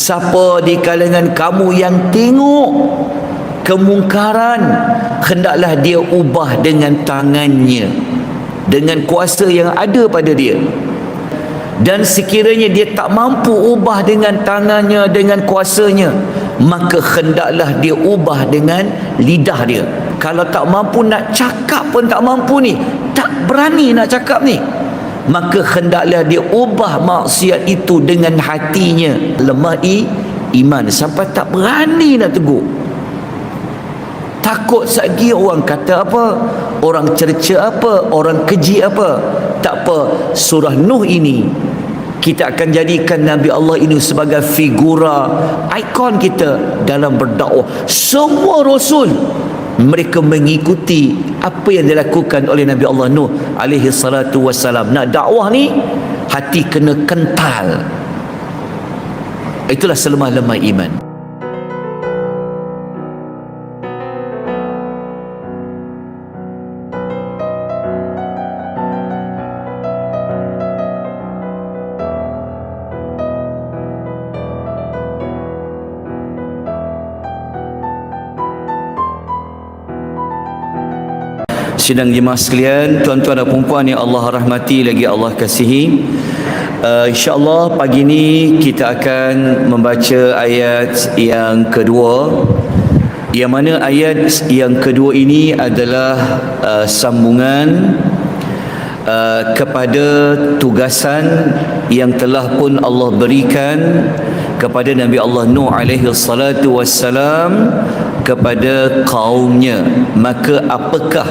Siapa di kalangan kamu yang tengok kemungkaran, hendaklah dia ubah dengan tangannya, dengan kuasa yang ada pada dia. Dan sekiranya dia tak mampu ubah dengan tangannya, dengan kuasanya, maka hendaklah dia ubah dengan lidah dia. Kalau tak mampu nak cakap pun tak mampu ni, tak berani nak cakap ni, maka hendaklah dia ubah maksiat itu dengan hatinya. Lemah iman sampai tak berani nak tegur. Takut lagi orang kata apa, orang cerca apa, orang keji apa. Tak apa, surah Nuh ini kita akan jadikan Nabi Allah ini sebagai figura, ikon kita dalam berdakwah. Semua Rasul mereka mengikuti apa yang dilakukan oleh Nabi Allah Nuh alaihi salatu wassalam. Nak dakwah ni hati kena kental. Itulah selemah-lemah iman. Sidang jemaah sekalian, tuan-tuan dan puan-puan yang Allah rahmati lagi Allah kasihi, InsyaAllah pagi ini kita akan membaca ayat yang kedua, yang mana ayat yang kedua ini adalah sambungan kepada tugasan yang telah pun Allah berikan kepada Nabi Allah Nuh alaihi salatu wassalam kepada kaumnya. Maka apakah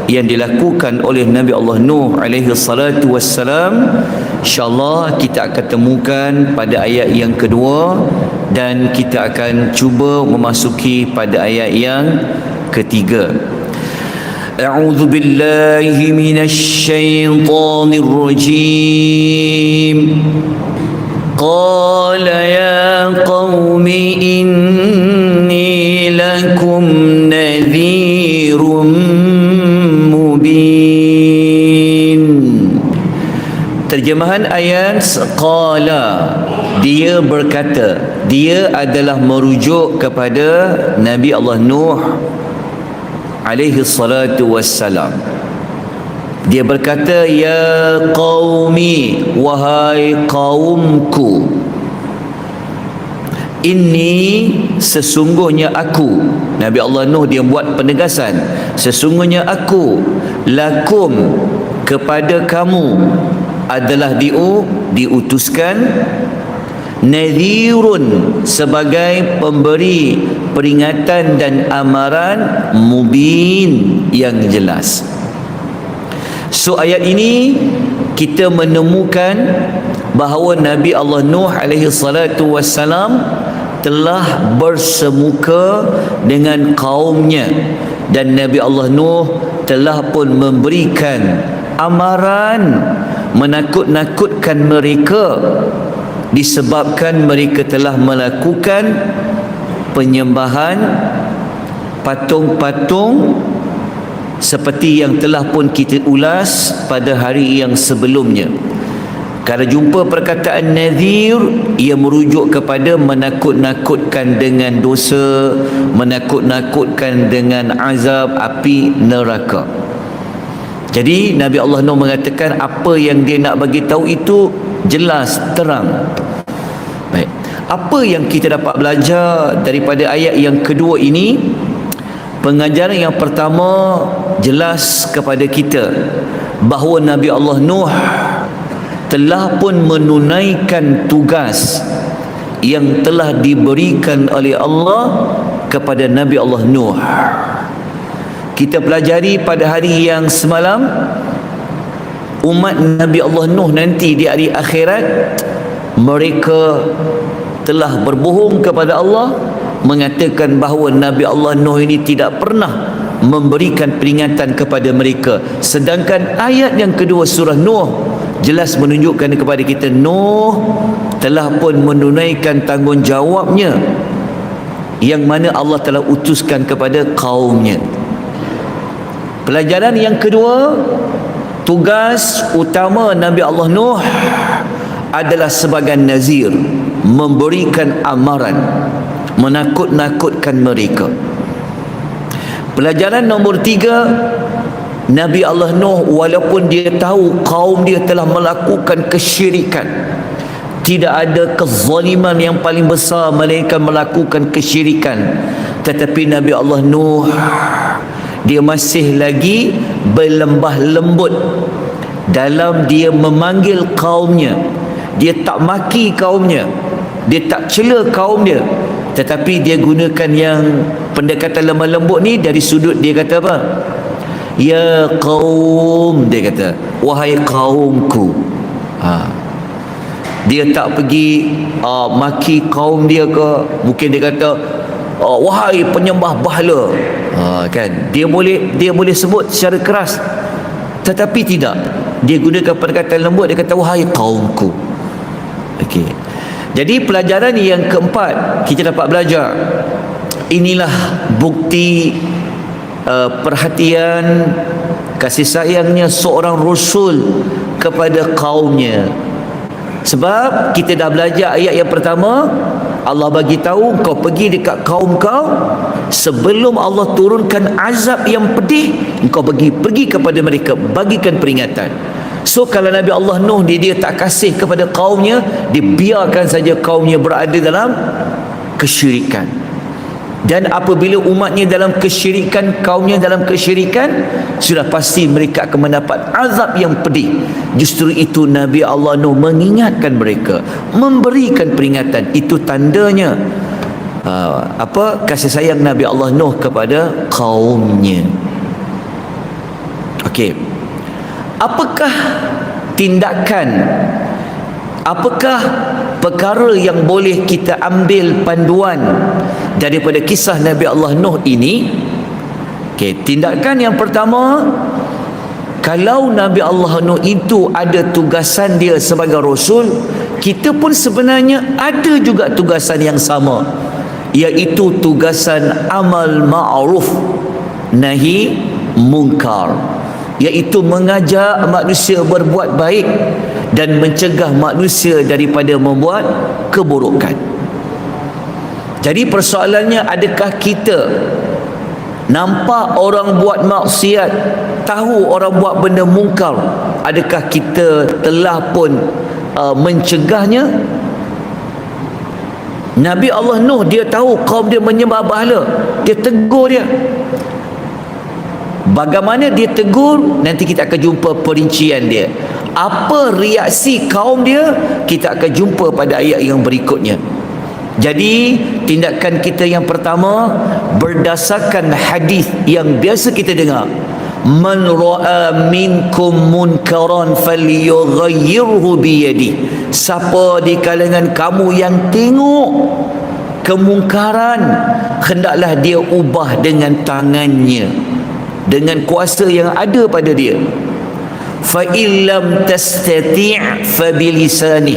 yang dilakukan oleh Nabi Allah Nuh alaihi salatu wassalam? InsyaAllah kita akan temukan pada ayat yang kedua, dan kita akan cuba memasuki pada ayat yang ketiga. A'udzu billahi minasy syaithanir rajim. Qala ya qaumi inni lakum nadhirum mubin. Terjemahan ayat qala, dia berkata, dia adalah merujuk kepada Nabi Allah Nuh alaihi salatu wassalam. Dia berkata, ya qaumi, wahai kaumku, inni, sesungguhnya aku. Nabi Allah Nuh dia buat penegasan, sesungguhnya aku, lakum, kepada kamu, adalah diutuskan, nadhirun, sebagai pemberi peringatan dan amaran, mubin, yang jelas. So ayat ini kita menemukan bahawa Nabi Allah Nuh alaihi salatu wassalam telah bersemuka dengan kaumnya, dan Nabi Allah Nuh telah pun memberikan amaran, menakut-nakutkan mereka disebabkan mereka telah melakukan penyembahan patung-patung seperti yang telah pun kita ulas pada hari yang sebelumnya. Kalau jumpa perkataan nadhir, ia merujuk kepada menakut-nakutkan dengan dosa, menakut-nakutkan dengan azab api neraka. Jadi Nabi Allah Nuh mengatakan apa yang dia nak bagi tahu itu jelas, terang. Baik. Apa yang kita dapat belajar daripada ayat yang kedua ini? Pengajaran yang pertama, jelas kepada kita bahawa Nabi Allah Nuh telah pun menunaikan tugas yang telah diberikan oleh Allah kepada Nabi Allah Nuh. Kita pelajari pada hari yang semalam, umat Nabi Allah Nuh nanti di hari akhirat, mereka telah berbohong kepada Allah, mengatakan bahawa Nabi Allah Nuh ini tidak pernah memberikan peringatan kepada mereka. Sedangkan ayat yang kedua surah Nuh jelas menunjukkan kepada kita Nuh telah pun menunaikan tanggungjawabnya yang mana Allah telah utuskan kepada kaumnya. Pelajaran yang kedua, tugas utama Nabi Allah Nuh adalah sebagai nazir, memberikan amaran, menakut-nakutkan mereka. Pelajaran nombor 3, Nabi Allah Nuh walaupun dia tahu kaum dia telah melakukan kesyirikan, tidak ada kezaliman yang paling besar melainkan melakukan kesyirikan, tetapi Nabi Allah Nuh dia masih lagi berlembah lembut dalam dia memanggil kaumnya. Dia tak maki kaumnya, dia tak cela kaum dia, tetapi dia gunakan yang pendekatan lemah lembut ni dari sudut dia kata apa? Ya qaum, dia kata, wahai kaumku. Dia tak pergi maki kaum dia ke, mungkin dia kata wahai penyembah bahala, kan, dia boleh sebut secara keras, tetapi tidak, dia gunakan pendekatan lembut, dia kata wahai kaumku. Okey. Jadi pelajaran yang keempat kita dapat belajar, inilah bukti perhatian kasih sayangnya seorang rasul kepada kaumnya. Sebab kita dah belajar ayat yang pertama, Allah bagi tahu kau pergi dekat kaum kau, sebelum Allah turunkan azab yang pedih, kau pergi kepada mereka, bagikan peringatan. So kalau Nabi Allah Nuh dia tak kasih kepada kaumnya, dia biarkan saja kaumnya berada dalam kesyirikan. Dan apabila umatnya dalam kesyirikan, kaumnya dalam kesyirikan, sudah pasti mereka akan mendapat azab yang pedih. Justru itu Nabi Allah Nuh mengingatkan mereka, memberikan peringatan. Itu tandanya kasih sayang Nabi Allah Nuh kepada kaumnya. Okey. Apakah tindakan, apakah perkara yang boleh kita ambil panduan daripada kisah Nabi Allah Nuh ini? Okey, tindakan yang pertama, kalau Nabi Allah Nuh itu ada tugasan dia sebagai rasul, kita pun sebenarnya ada juga tugasan yang sama, iaitu tugasan amal ma'ruf nahi munkar, iaitu mengajak manusia berbuat baik dan mencegah manusia daripada membuat keburukan. Jadi persoalannya, adakah kita nampak orang buat maksiat, tahu orang buat benda mungkar, adakah kita telah pun mencegahnya? Nabi Allah Nuh dia tahu kaum dia menyembah bahala, dia tegur dia. Bagaimana dia tegur, nanti kita akan jumpa perincian dia. Apa reaksi kaum dia, kita akan jumpa pada ayat yang berikutnya. Jadi tindakan kita yang pertama berdasarkan hadis yang biasa kita dengar, man ra'a minkum munkaran falyughayyirhu biyadi. Siapa di kalangan kamu yang tengok kemungkaran, hendaklah dia ubah dengan tangannya, dengan kuasa yang ada pada dia. Fa illam tastati' fa bilisani.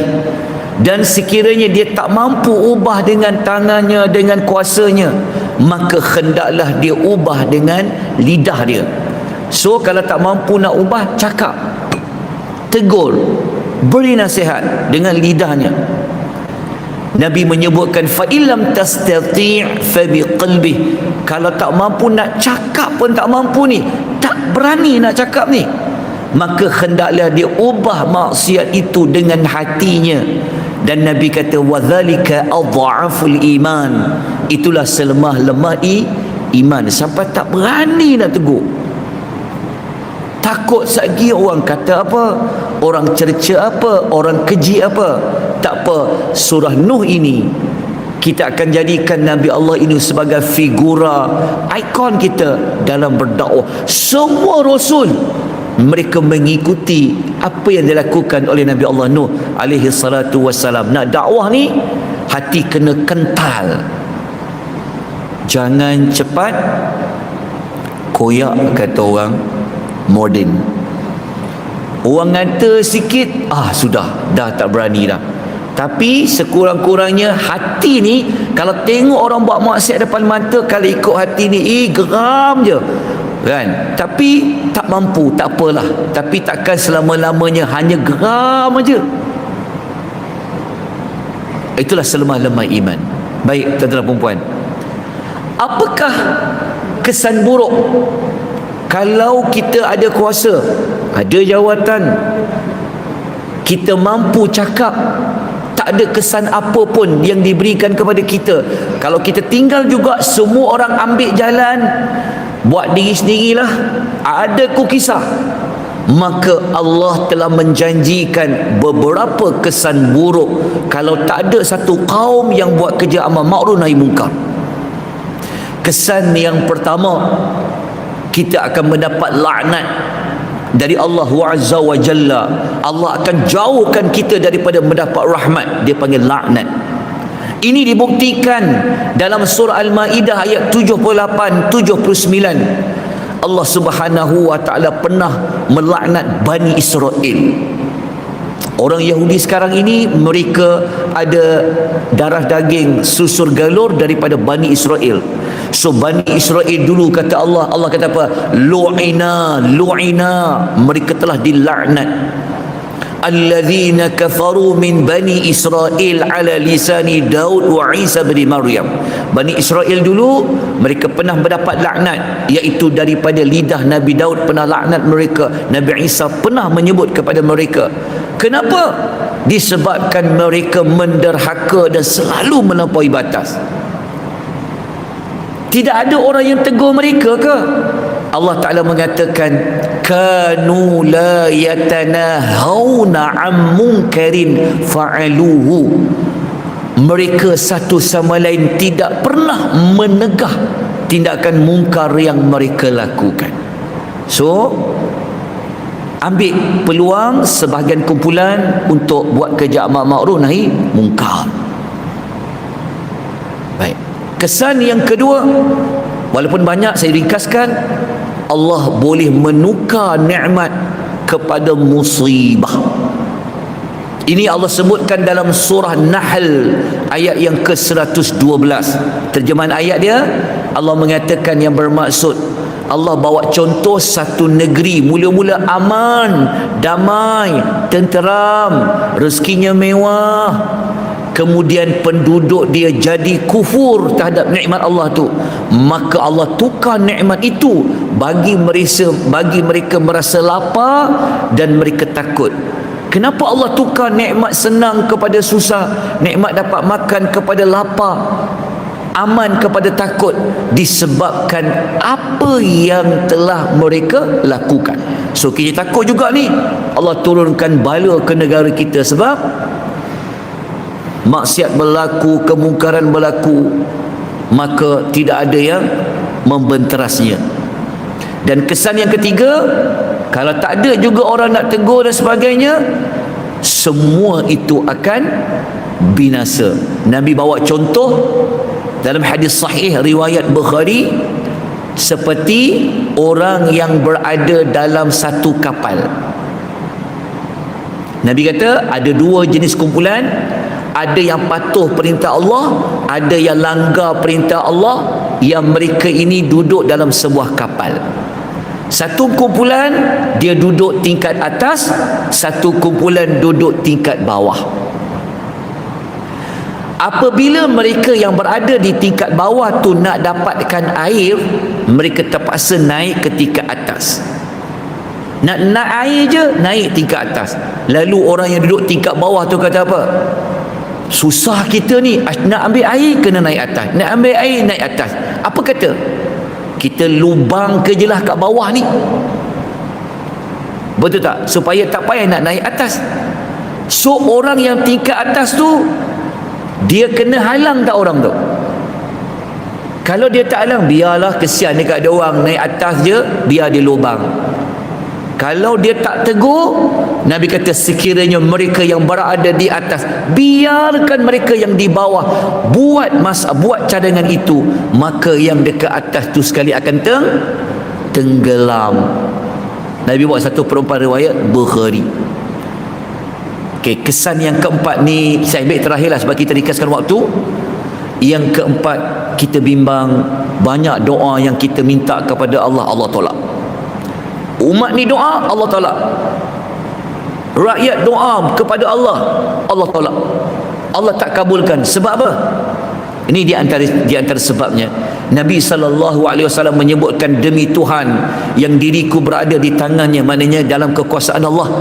Dan sekiranya dia tak mampu ubah dengan tangannya, dengan kuasanya, maka hendaklah dia ubah dengan lidah dia. So kalau tak mampu nak ubah, cakap, tegur, beri nasihat dengan lidahnya. Nabi menyebutkan fa illam tastati' fa biqalbi. Kalau tak mampu nak cakap pun tak mampu ni, tak berani nak cakap ni, maka hendaklah dia ubah maksiat itu dengan hatinya. Dan Nabi kata wadzalika adhaful iman, itulah selemah-lemah iman. Sampai tak berani nak tegur, takut lagi orang kata apa, orang cerca apa, orang keji apa. Tak apa, surah Nuh ini kita akan jadikan Nabi Allah ini sebagai figura, ikon kita dalam berdakwah. Semua rasul mereka mengikuti apa yang dilakukan oleh Nabi Allah Nuh alaihi salatu wassalam. Nak dakwah ni hati kena kental, jangan cepat koyak, kata orang moden. Orang ngata sikit, sudah, dah tak berani dah. Tapi sekurang-kurangnya hati ni, kalau tengok orang buat maksiat depan mata, kalau ikut hati ni, geram je kan. Tapi tak mampu, tak apalah. Tapi takkan selama-lamanya hanya geram aja. Itulah selemah-lemah iman. Baik, tuan-tuan dan puan-puan, apakah kesan buruk kalau kita ada kuasa, ada jawatan, kita mampu cakap, tak ada kesan apa pun yang diberikan kepada kita? Kalau kita tinggal juga, semua orang ambil jalan, buat diri sendirilah, ada kisah, maka Allah telah menjanjikan beberapa kesan buruk kalau tak ada satu kaum yang buat kerja amal ma'ruf nahi mungkar. Kesan yang pertama, kita akan mendapat laknat dari Allah Azza wa Jalla. Allah akan jauhkan kita daripada mendapat rahmat. Dia panggil laknat. Ini dibuktikan dalam surah Al-Maidah ayat 78, 79. Allah Subhanahu wa taala pernah melaknat Bani Israel. Orang Yahudi sekarang ini, mereka ada darah daging susur galur daripada Bani Israel. So Bani Israel dulu, kata Allah, Allah kata apa? Lu'ina, mereka telah dilaknat. Alladzina kafaru min Bani Israel ala lisani Daud wa Isa bin Maryam. Bani Israel dulu, mereka pernah mendapat laknat, iaitu daripada lidah Nabi Daud pernah laknat mereka. Nabi Isa pernah menyebut kepada mereka. Kenapa? Disebabkan mereka menderhaka dan selalu melampaui batas. Tidak ada orang yang tegur mereka ke? Allah Ta'ala mengatakan, kanu la yatanahawna am munkarin fa'aluhu. Mereka satu sama lain tidak pernah menegah tindakan mungkar yang mereka lakukan. So, ambil peluang sebahagian kumpulan untuk buat kerja amal ma'ruf nahi mungkar. Baik. Kesan yang kedua, walaupun banyak, saya ringkaskan, Allah boleh menukar nikmat kepada musibah. Ini Allah sebutkan dalam surah Nahl ayat yang ke-112. Terjemahan ayat dia, Allah mengatakan yang bermaksud, Allah bawa contoh satu negeri mula-mula aman, damai, tenteram, rezekinya mewah, kemudian penduduk dia jadi kufur terhadap nikmat Allah tu, maka Allah tukar nikmat itu bagi mereka merasa lapar dan mereka takut. Kenapa Allah tukar nikmat senang kepada susah, nikmat dapat makan kepada lapar, aman kepada takut? Disebabkan apa yang telah mereka lakukan. So kita takut juga ni, Allah turunkan bala ke negara kita sebab maksiat berlaku, kemungkaran berlaku, maka tidak ada yang membenterasnya. Dan kesan yang ketiga, kalau tak ada juga orang nak tegur dan sebagainya, semua itu akan binasa. Nabi bawa contoh dalam hadis sahih riwayat Bukhari, seperti orang yang berada dalam satu kapal. Nabi kata ada dua jenis kumpulan, ada yang patuh perintah Allah, ada yang langgar perintah Allah, yang mereka ini duduk dalam sebuah kapal. Satu kumpulan dia duduk tingkat atas, satu kumpulan duduk tingkat bawah. Apabila mereka yang berada di tingkat bawah tu nak dapatkan air, mereka terpaksa naik ke tingkat atas. Nak air je, naik tingkat atas. Lalu orang yang duduk tingkat bawah tu kata apa? Susah kita ni, nak ambil air kena naik atas, nak ambil air naik atas. Apa kata? Kita lubang ke je lah kat bawah ni, betul tak? Supaya tak payah nak naik atas. So orang yang tingkat atas tu, dia kena halang tak orang tu? Kalau dia tak halang, biarlah, kesian dekat dia orang naik atas je, biar dia lubang. Kalau dia tak tegur, Nabi kata sekiranya mereka yang berada di atas, biarkan mereka yang di bawah buat cadangan itu, maka yang dekat atas tu sekali akan tenggelam. Nabi buat satu perumpamaan riwayat Bukhari. Okey, kesan yang keempat ni saya ambil terakhirlah sebab kita ringkaskan waktu. Yang keempat, kita bimbang, banyak doa yang kita minta kepada Allah, Allah tolak. Umat ni doa, Allah tolak. Rakyat doa kepada Allah, Allah tolak. Allah tak kabulkan. Sebab apa? Ini di antara sebabnya Nabi SAW menyebutkan, demi Tuhan yang diriku berada di tangannya, maknanya dalam kekuasaan Allah,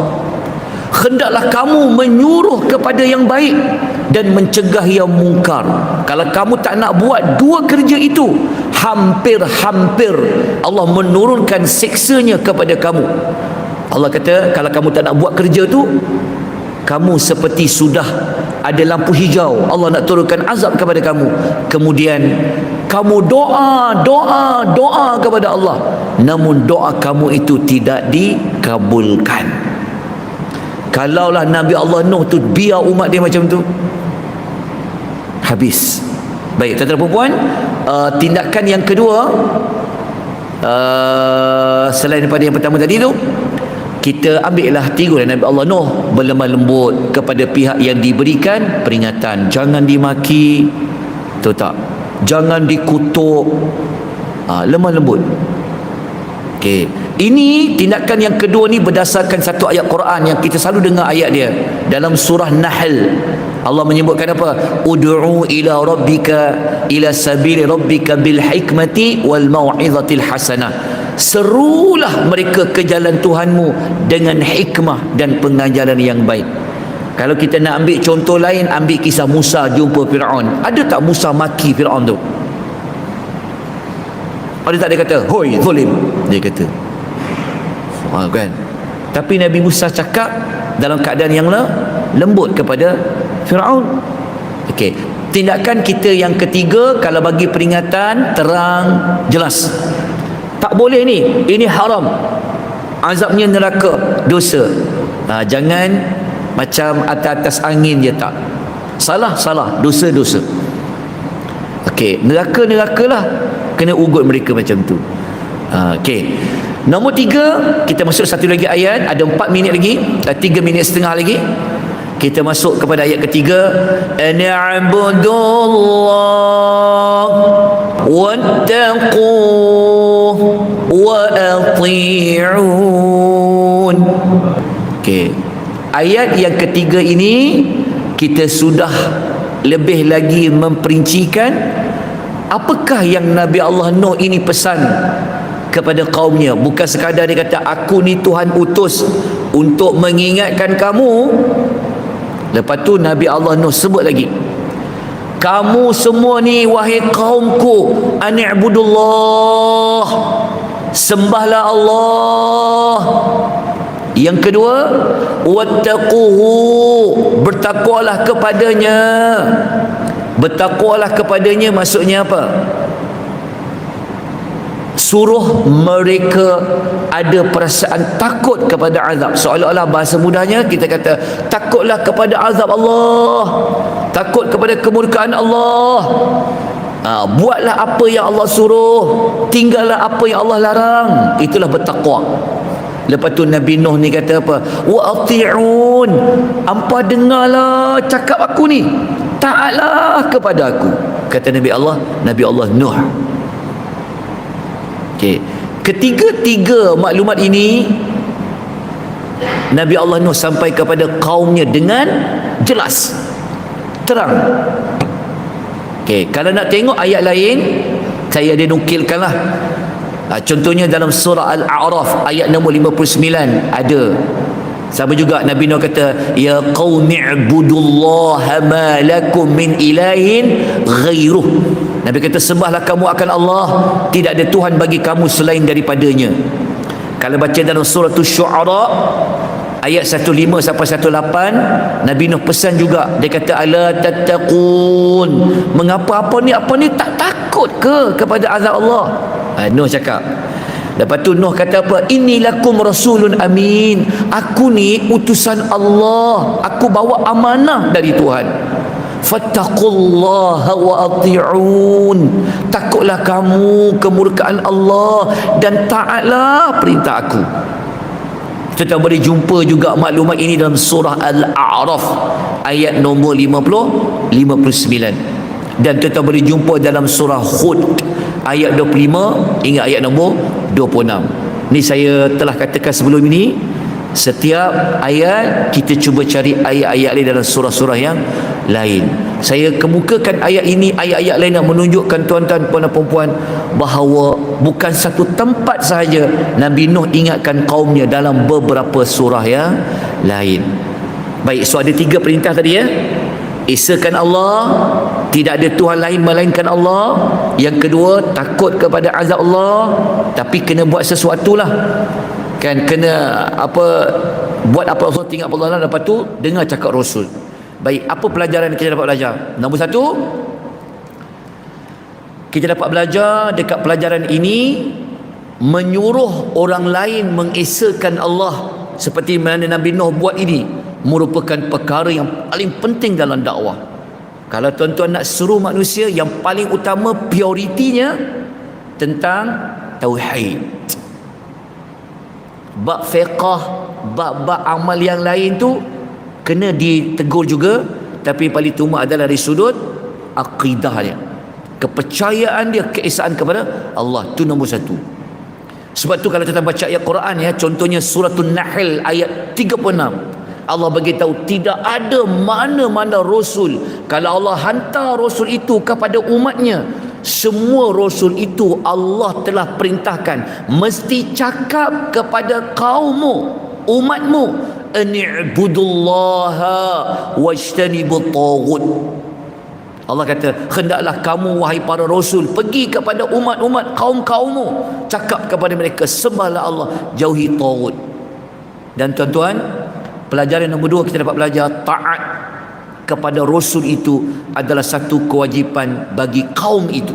hendaklah kamu menyuruh kepada yang baik dan mencegah yang mungkar. Kalau kamu tak nak buat dua kerja itu, hampir-hampir Allah menurunkan siksanya kepada kamu. Allah kata, kalau kamu tak nak buat kerja tu, kamu seperti sudah ada lampu hijau, Allah nak turunkan azab kepada kamu. Kemudian kamu doa kepada Allah, namun doa kamu itu tidak dikabulkan. Kalaulah Nabi Allah Nuh tu biar umat dia macam tu, habis. Baik, tuan-tuan dan puan, tindakan yang kedua, selain daripada yang pertama tadi tu, kita ambillah tirulah Nabi Allah Nuh, berlemah lembut kepada pihak yang diberikan peringatan. Jangan dimaki, tahu tak? Jangan dikutuk, lemah lembut. Okey, ini tindakan yang kedua ni berdasarkan satu ayat Quran yang kita selalu dengar ayat dia dalam surah Nahl. Allah menyebutkan apa? Ud'u ila rabbika ila sabili rabbika bil hikmati wal mau'izatil hasanah. Serulah mereka ke jalan Tuhanmu dengan hikmah dan pengajaran yang baik. Kalau kita nak ambil contoh lain, ambil kisah Musa jumpa Fir'aun. Ada tak Musa maki Fir'aun tu? Ada tak dia kata, hoi zalim? Dia kata, kan? Tapi Nabi Musa cakap dalam keadaan yang lembut kepada Fir'aun. Okey, tindakan kita yang ketiga, kalau bagi peringatan terang jelas, tak boleh ni, ini haram, azabnya neraka, dosa. Jangan macam atas angin je, tak. Salah, dosa. Okey, neraka lah, kena ugut mereka macam tu. Okey, nombor 3, kita masuk satu lagi ayat, ada 4 minit lagi, 3 minit setengah lagi. Kita masuk kepada ayat ketiga, an'abudullah wattaquh wa ati'un. Okey, ayat yang ketiga ini kita sudah lebih lagi memperincikan apakah yang Nabi Allah Nuh ini pesan kepada kaumnya. Bukan sekadar dia kata, aku ni Tuhan utus untuk mengingatkan kamu. Lepas tu Nabi Allah Nuh sebut lagi, kamu semua ni wahai kaumku, ani'budullah, sembahlah Allah. Yang kedua, wattaquhu, bertakwalah kepadanya. Bertakwalah kepadanya maksudnya apa? Suruh mereka ada perasaan takut kepada azab. Seolah-olah bahasa mudahnya kita kata, takutlah kepada azab Allah, takut kepada kemurkaan Allah. Buatlah apa yang Allah suruh, tinggallah apa yang Allah larang. Itulah bertakwa. Lepas tu Nabi Nuh ni kata apa? Wa ati'un, hampa dengarlah cakap aku ni, taatlah kepada aku, kata Nabi Allah Nuh. Okay. Ketiga-tiga maklumat ini Nabi Allah Nuh sampai kepada kaumnya dengan jelas, terang. Okay. Kalau nak tengok ayat lain, saya ada nukilkanlah. Contohnya dalam surah Al-A'raf ayat nombor 59 ada. Sama juga Nabi Nuh kata, ya qaum'i'budullaha ma lakum min ilahin ghairuh. Nabi kata, sembahlah kamu akan Allah, tidak ada Tuhan bagi kamu selain daripadanya. Kalau baca dalam surah Asy-Syu'ara ayat 15 sampai 18, Nabi Nuh pesan juga. Dia kata, ala tattaqun, mengapa apa ni tak takut ke kepada azab Allah? Nuh cakap. Lepas tu Nuh kata apa? Inni lakum rasulun amin, aku ni utusan Allah, aku bawa amanah dari Tuhan. Fattaqullaha wa ati'un, takutlah kamu kemurkaan Allah dan taatlah perintah aku. Kita boleh jumpa juga maklumat ini dalam surah Al-A'raf ayat nombor 59, dan kita boleh jumpa dalam surah Hud ayat 25 hingga ayat nombor 26. Ni saya telah katakan sebelum ini, Setiap ayat kita cuba cari ayat-ayat lain dalam surah-surah yang lain. Saya kemukakan ayat ini, ayat-ayat lain yang menunjukkan tuan-tuan, puan dan puan bahawa bukan satu tempat sahaja Nabi Nuh ingatkan kaumnya dalam beberapa surah yang lain. Baik, so ada 3 perintah tadi ya. Esakan Allah, tidak ada Tuhan lain melainkan Allah. Yang kedua, takut kepada azab Allah, tapi kena buat sesuatu lah. Kan kena buat apa Rasul, tinggal Allah, lepas tu dengar cakap Rasul. Baik, apa pelajaran kita dapat belajar? Nombor 1, kita dapat belajar dekat pelajaran ini menyuruh orang lain mengesakan Allah seperti mana Nabi Nuh buat ini merupakan perkara yang paling penting dalam dakwah. Kalau tuan-tuan nak suruh manusia, yang paling utama prioritinya tentang tauhid. Bab fiqah, bab-bab amal yang lain tu kena ditegur juga, tapi paling utama adalah dari sudut akidahnya, kepercayaan dia, keesaan kepada Allah. Tu nombor 1. Sebab tu kalau kita baca ayat Quran ya, contohnya suratul Nahl ayat 36, Allah beritahu tidak ada mana-mana Rasul, kalau Allah hantar Rasul itu kepada umatnya, semua Rasul itu Allah telah perintahkan mesti cakap kepada kaummu, umatmu, ani'budullaha wajtanibut taghut. Allah kata, hendaklah kamu wahai para Rasul pergi kepada umat-umat kaum-kaummu, cakap kepada mereka sembahlah Allah, jauhi taghut. Dan tuan-tuan, pelajaran nombor 2 kita dapat belajar taat kepada Rasul itu adalah satu kewajipan bagi kaum itu.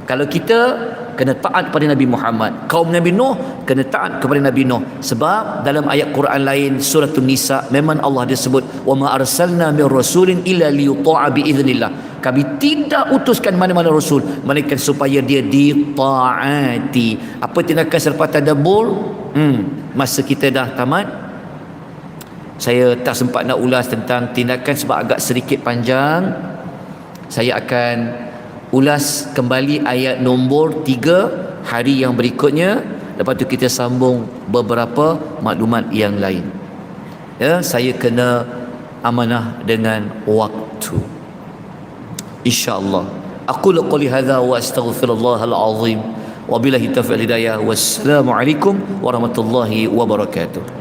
Kalau kita kena taat kepada Nabi Muhammad, kaum Nabi Nuh kena taat kepada Nabi Nuh. Sebab dalam ayat Quran lain suratul Nisa memang Allah dia sebut, wa ma arsalna mir rasulin illa liyuta'a bi idznillah. Kami tidak utuskan mana-mana rasul melainkan supaya dia ditaati. Apa tindakan selepas tadabbur? Masa kita dah tamat. Saya tak sempat nak ulas tentang tindakan sebab agak sedikit panjang. Saya akan ulas kembali ayat nombor 3 hari yang berikutnya. Lepas tu kita sambung beberapa maklumat yang lain. Ya, saya kena amanah dengan waktu. InsyaAllah. Aqulu qouli hadza wa astaghfirullahal azim. Wabillahi taufiq hidayah. Wassalamualaikum warahmatullahi wabarakatuh.